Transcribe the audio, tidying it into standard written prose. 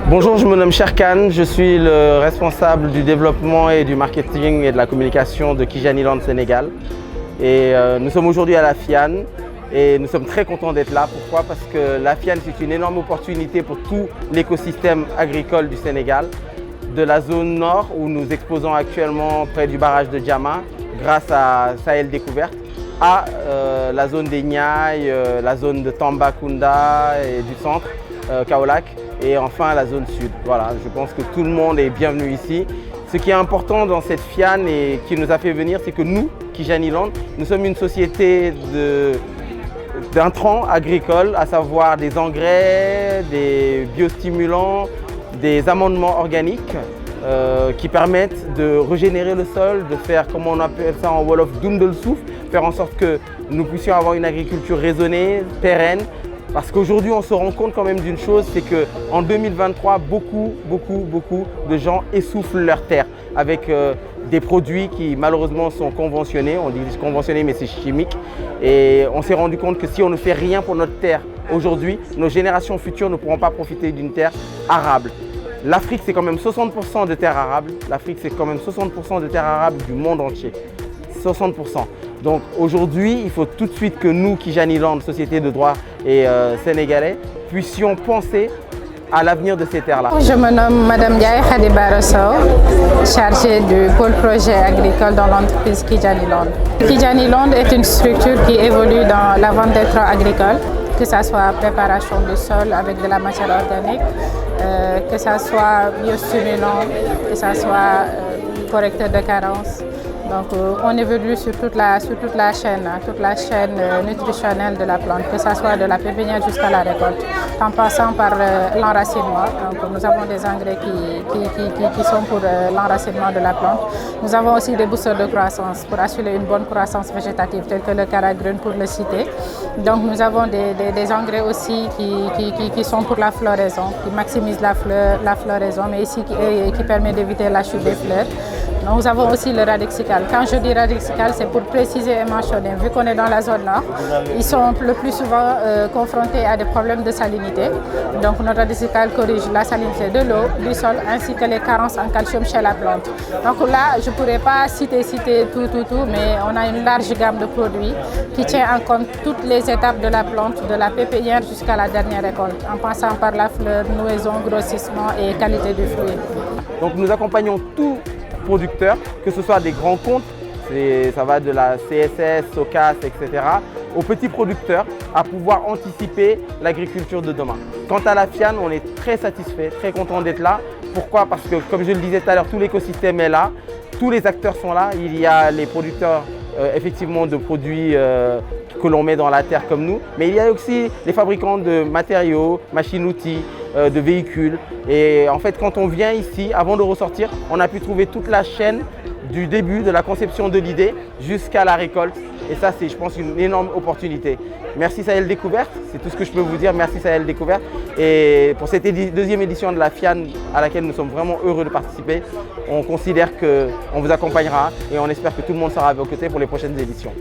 Bonjour, je me nomme Sherkan, je suis le responsable du développement et du marketing et de la communication de Kijaniland Sénégal. Et nous sommes aujourd'hui à la FIAN et nous sommes très contents d'être là. Pourquoi? Parce que la FIAN, c'est une énorme opportunité pour tout l'écosystème agricole du Sénégal. De la zone nord où nous exposons actuellement près du barrage de Diama grâce à Sahel Découverte, à la zone des Niayes, la zone de Tambacounda et du centre, Kaolack, et enfin la zone sud. Voilà, je pense que tout le monde est bienvenu ici. Ce qui est important dans cette FIAN et qui nous a fait venir, c'est que nous, Kijaniland, nous sommes une société d'intrants agricoles, à savoir des engrais, des biostimulants, des amendements organiques qui permettent de régénérer le sol, de faire, comme on appelle ça en Wolof, dundal souf, faire en sorte que nous puissions avoir une agriculture raisonnée, pérenne. Parce qu'aujourd'hui, on se rend compte quand même d'une chose, c'est qu'en 2023, beaucoup de gens essoufflent leurs terres avec des produits qui malheureusement sont conventionnés. On dit conventionnés, mais c'est chimique. Et on s'est rendu compte que si on ne fait rien pour notre terre aujourd'hui, nos générations futures ne pourront pas profiter d'une terre arable. L'Afrique, c'est quand même 60% de terres arables. L'Afrique, c'est quand même 60% de terres arables du monde entier. 60%. Donc aujourd'hui, il faut tout de suite que nous, Kijaniland, société de droit et sénégalais, puissions penser à l'avenir de ces terres-là. Je me nomme Madame Ndiaye Khadiba Sow, chargée du pôle projet agricole dans l'entreprise Kijaniland. Kijaniland est une structure qui évolue dans la vente des travaux agricoles, que ce soit préparation du sol avec de la matière organique, que ce soit biostimulant, que ce soit correcteur de carence. Donc on évolue sur toute la chaîne nutritionnelle de la plante, que ce soit de la pépinière jusqu'à la récolte, en passant par l'enracinement. Donc nous avons des engrais qui sont pour l'enracinement de la plante. Nous avons aussi des boosters de croissance pour assurer une bonne croissance végétative, tels que le Caragrune pour le citer. Donc nous avons des engrais aussi qui sont pour la floraison, qui maximisent la floraison, mais ici qui permet d'éviter la chute des fleurs. Nous avons aussi le Radixical. Quand je dis Radixical, c'est pour préciser et mentionner. Vu qu'on est dans la zone nord, ils sont le plus souvent confrontés à des problèmes de salinité. Donc notre Radixical corrige la salinité de l'eau, du sol, ainsi que les carences en calcium chez la plante. Donc là, je ne pourrais pas citer tout, mais on a une large gamme de produits qui tient en compte toutes les étapes de la plante, de la pépinière jusqu'à la dernière récolte, en passant par la fleur, nouaison, grossissement et qualité du fruit. Donc nous accompagnons tous producteurs, que ce soit des grands comptes, ça va de la CSS, SOCAS, etc., aux petits producteurs à pouvoir anticiper l'agriculture de demain. Quant à la FIAN, on est très satisfait, très content d'être là. Pourquoi? Parce que, comme je le disais tout à l'heure, tout l'écosystème est là, tous les acteurs sont là. Il y a les producteurs effectivement de produits que l'on met dans la terre comme nous, mais il y a aussi les fabricants de matériaux, machines-outils, de véhicules. Et en fait, quand on vient ici, avant de ressortir, on a pu trouver toute la chaîne du début, de la conception de l'idée jusqu'à la récolte. Et ça, c'est, je pense, une énorme opportunité. Merci Sahel Découverte, c'est tout ce que je peux vous dire. Merci Sahel Découverte. Et pour cette deuxième édition de la FIAN, à laquelle nous sommes vraiment heureux de participer, on considère qu'on vous accompagnera et on espère que tout le monde sera à vos côtés pour les prochaines éditions.